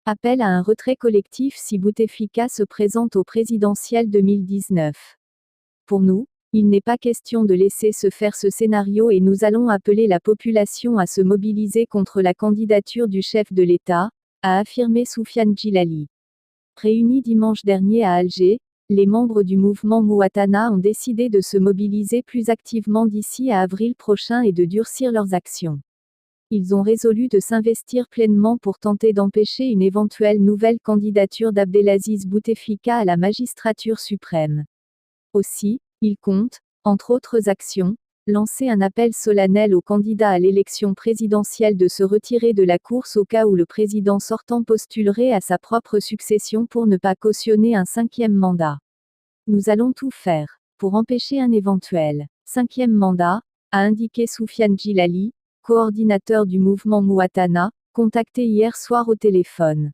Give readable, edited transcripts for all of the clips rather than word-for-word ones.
Appel à un retrait collectif si Bouteflika se présente au présidentiel 2019. Pour nous, il n'est pas question de laisser se faire ce scénario et nous allons appeler la population à se mobiliser contre la candidature du chef de l'État, a affirmé Soufiane Djilali. Réunis dimanche dernier à Alger, les membres du mouvement Mouatana ont décidé de se mobiliser plus activement d'ici à avril prochain et de durcir leurs actions. Ils ont résolu de s'investir pleinement pour tenter d'empêcher une éventuelle nouvelle candidature d'Abdelaziz Bouteflika à la magistrature suprême. Aussi, ils comptent, entre autres actions, lancer un appel solennel aux candidats à l'élection présidentielle de se retirer de la course au cas où le président sortant postulerait à sa propre succession pour ne pas cautionner un 5e mandat. Nous allons tout faire pour empêcher un éventuel 5e mandat, a indiqué Soufiane Djilali, coordinateur du mouvement Mouatana, contacté hier soir au téléphone.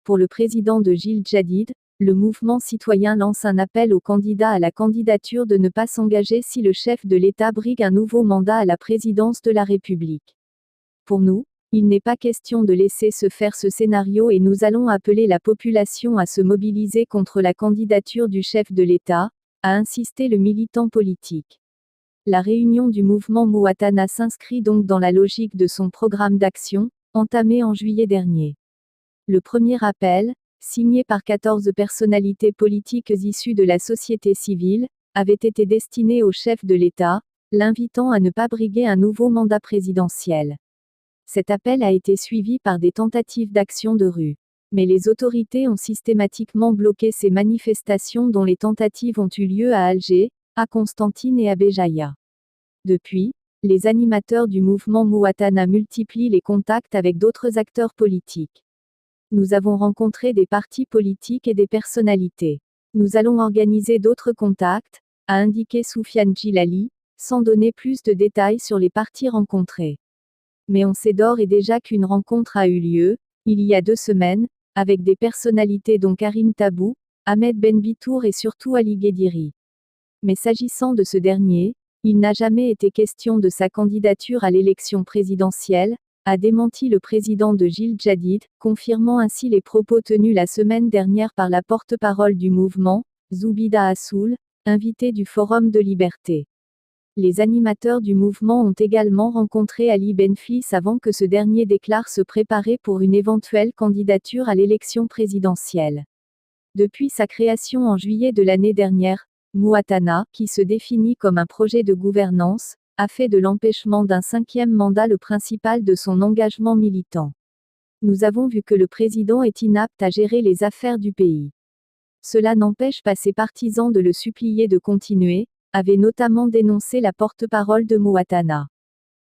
Pour le président de Jil Jadid, le mouvement citoyen lance un appel aux candidats à la candidature de ne pas s'engager si le chef de l'État brigue un nouveau mandat à la présidence de la République. Pour nous, il n'est pas question de laisser se faire ce scénario et nous allons appeler la population à se mobiliser contre la candidature du chef de l'État, a insisté le militant politique. La réunion du mouvement Mouatana s'inscrit donc dans la logique de son programme d'action, entamé en juillet dernier. Le premier appel, signé par 14 personnalités politiques issues de la société civile, avait été destiné au chef de l'État, l'invitant à ne pas briguer un nouveau mandat présidentiel. Cet appel a été suivi par des tentatives d'action de rue. Mais les autorités ont systématiquement bloqué ces manifestations dont les tentatives ont eu lieu à Alger, à Constantine et à Béjaïa. Depuis, les animateurs du mouvement Mouatana multiplient les contacts avec d'autres acteurs politiques. Nous avons rencontré des partis politiques et des personnalités. Nous allons organiser d'autres contacts, a indiqué Soufiane Djilali, sans donner plus de détails sur les partis rencontrés. Mais on sait d'ores et déjà qu'une rencontre a eu lieu, il y a 2 semaines, avec des personnalités dont Karim Tabou, Ahmed Benbitour et surtout Ali Guédiri. Mais s'agissant de ce dernier, il n'a jamais été question de sa candidature à l'élection présidentielle, a démenti le président de Jil Jadid, confirmant ainsi les propos tenus la semaine dernière par la porte-parole du mouvement, Zoubida Assoul, invité du Forum de Liberté. Les animateurs du mouvement ont également rencontré Ali Benflis avant que ce dernier déclare se préparer pour une éventuelle candidature à l'élection présidentielle. Depuis sa création en juillet de l'année dernière, Mouatana, qui se définit comme un projet de gouvernance, a fait de l'empêchement d'un 5e mandat le principal de son engagement militant. Nous avons vu que le président est inapte à gérer les affaires du pays. Cela n'empêche pas ses partisans de le supplier de continuer, avait notamment dénoncé la porte-parole de Mouatana.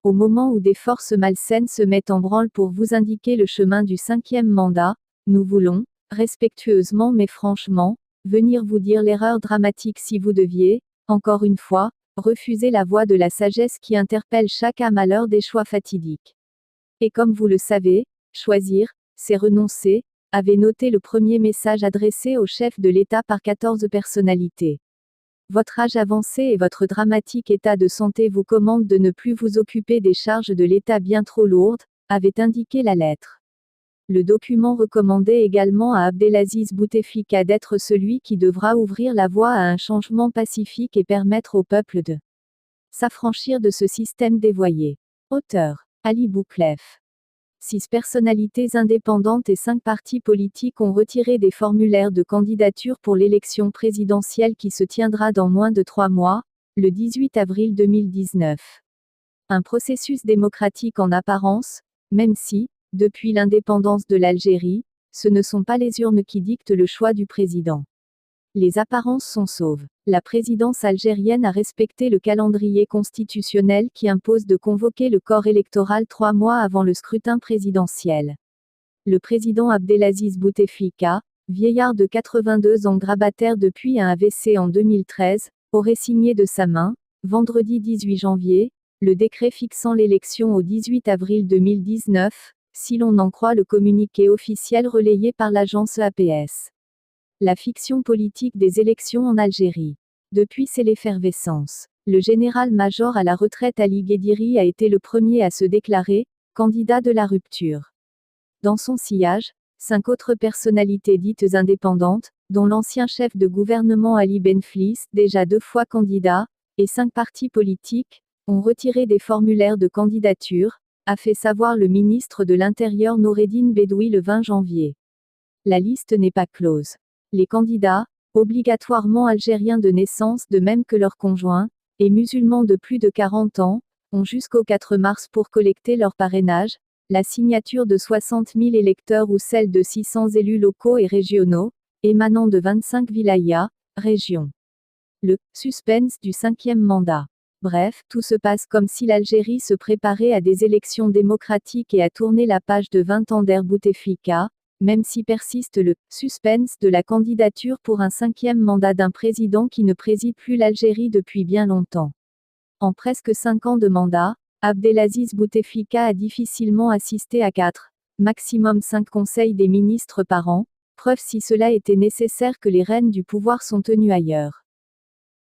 Au moment où des forces malsaines se mettent en branle pour vous indiquer le chemin du 5e mandat, nous voulons, respectueusement mais franchement, venir vous dire l'erreur dramatique si vous deviez, encore une fois, refuser la voie de la sagesse qui interpelle chaque âme à l'heure des choix fatidiques. Et comme vous le savez, choisir, c'est renoncer, avait noté le premier message adressé au chef de l'État par 14 personnalités. Votre âge avancé et votre dramatique état de santé vous commandent de ne plus vous occuper des charges de l'État bien trop lourdes, avait indiqué la lettre. Le document recommandait également à Abdelaziz Bouteflika d'être celui qui devra ouvrir la voie à un changement pacifique et permettre au peuple de s'affranchir de ce système dévoyé. Auteur, Ali Bouklef. 6 personnalités indépendantes et 5 partis politiques ont retiré des formulaires de candidature pour l'élection présidentielle qui se tiendra dans moins de 3 mois, le 18 avril 2019. Un processus démocratique en apparence, même si, depuis l'indépendance de l'Algérie, ce ne sont pas les urnes qui dictent le choix du président. Les apparences sont sauves. La présidence algérienne a respecté le calendrier constitutionnel qui impose de convoquer le corps électoral 3 mois avant le scrutin présidentiel. Le président Abdelaziz Bouteflika, vieillard de 82 ans grabataire depuis un AVC en 2013, aurait signé de sa main, vendredi 18 janvier, le décret fixant l'élection au 18 avril 2019, si l'on en croit le communiqué officiel relayé par l'agence APS. La fiction politique des élections en Algérie. Depuis c'est l'effervescence. Le général-major à la retraite Ali Guédiri a été le premier à se déclarer candidat de la rupture. Dans son sillage, 5 autres personnalités dites indépendantes, dont l'ancien chef de gouvernement Ali Benflis, déjà 2 fois candidat, et 5 partis politiques, ont retiré des formulaires de candidature, a fait savoir le ministre de l'Intérieur Noureddine Bedoui le 20 janvier. La liste n'est pas close. Les candidats, obligatoirement algériens de naissance de même que leurs conjoints, et musulmans de plus de 40 ans, ont jusqu'au 4 mars pour collecter leur parrainage, la signature de 60 000 électeurs ou celle de 600 élus locaux et régionaux, émanant de 25 wilayas, régions. Le suspense du 5e mandat. Bref, tout se passe comme si l'Algérie se préparait à des élections démocratiques et à tourner la page de 20 ans d'ère Bouteflika, même si persiste le suspense de la candidature pour un 5e mandat d'un président qui ne préside plus l'Algérie depuis bien longtemps. En presque 5 ans de mandat, Abdelaziz Bouteflika a difficilement assisté à 4, maximum 5 conseils des ministres par an, preuve si cela était nécessaire que les rênes du pouvoir sont tenues ailleurs.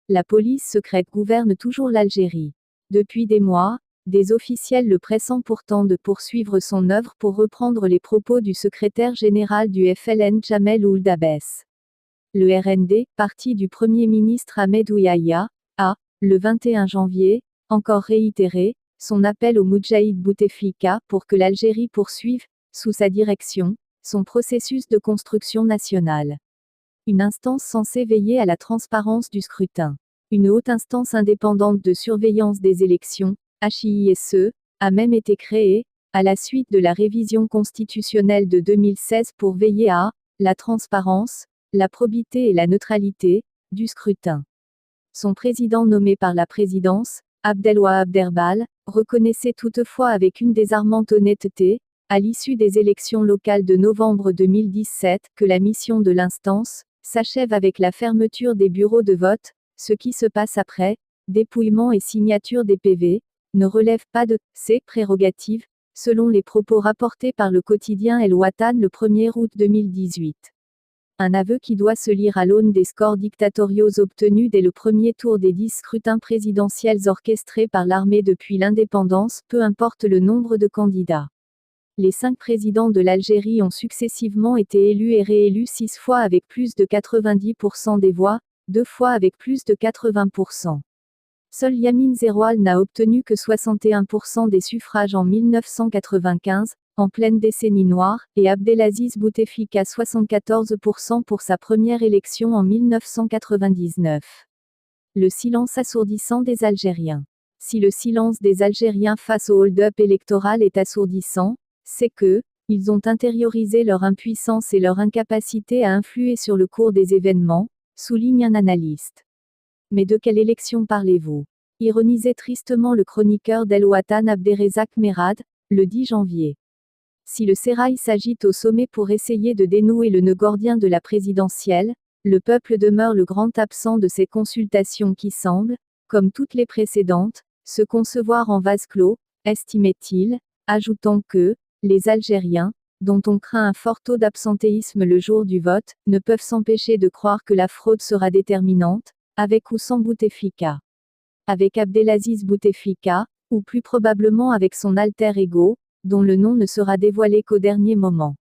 La police secrète gouverne toujours l'Algérie. Depuis des mois, des officiels le pressant pourtant de poursuivre son œuvre pour reprendre les propos du secrétaire général du FLN Jamel Ould Abbès. Le RND, parti du Premier ministre Ahmed Ouyaïa, a, le 21 janvier, encore réitéré son appel au Moudjahid Bouteflika pour que l'Algérie poursuive, sous sa direction, son processus de construction nationale. Une instance censée veiller à la transparence du scrutin. Une haute instance indépendante de surveillance des élections, HISE, a même été créée, à la suite de la révision constitutionnelle de 2016 pour veiller à la transparence, la probité et la neutralité du scrutin. Son président nommé par la présidence, Abdelwahab Derbal, reconnaissait toutefois avec une désarmante honnêteté, à l'issue des élections locales de novembre 2017, que la mission de l'instance s'achève avec la fermeture des bureaux de vote. Ce qui se passe après, dépouillement et signature des PV, ne relève pas de ses prérogatives, selon les propos rapportés par le quotidien El Watan le 1er août 2018. Un aveu qui doit se lire à l'aune des scores dictatoriaux obtenus dès le premier tour des 10 scrutins présidentiels orchestrés par l'armée depuis l'indépendance, peu importe le nombre de candidats. Les 5 présidents de l'Algérie ont successivement été élus et réélus 6 fois avec plus de 90% des voix, 2 fois avec plus de 80%. Seul Yamin Zeroual n'a obtenu que 61% des suffrages en 1995, en pleine décennie noire, et Abdelaziz Bouteflika 74% pour sa première élection en 1999. Le silence assourdissant des Algériens. Si le silence des Algériens face au hold-up électoral est assourdissant, c'est que, ils ont intériorisé leur impuissance et leur incapacité à influer sur le cours des événements, souligne un analyste. Mais de quelle élection parlez-vous? Ironisait tristement le chroniqueur d'El Watan Abderrezzaq Merad, le 10 janvier. Si le sérail s'agite au sommet pour essayer de dénouer le nœud gordien de la présidentielle, le peuple demeure le grand absent de ces consultations qui semblent, comme toutes les précédentes, se concevoir en vase clos, estimait-il, ajoutant que, les Algériens, dont on craint un fort taux d'absentéisme le jour du vote, ne peuvent s'empêcher de croire que la fraude sera déterminante, avec ou sans Bouteflika. Avec Abdelaziz Bouteflika, ou plus probablement avec son alter ego, dont le nom ne sera dévoilé qu'au dernier moment.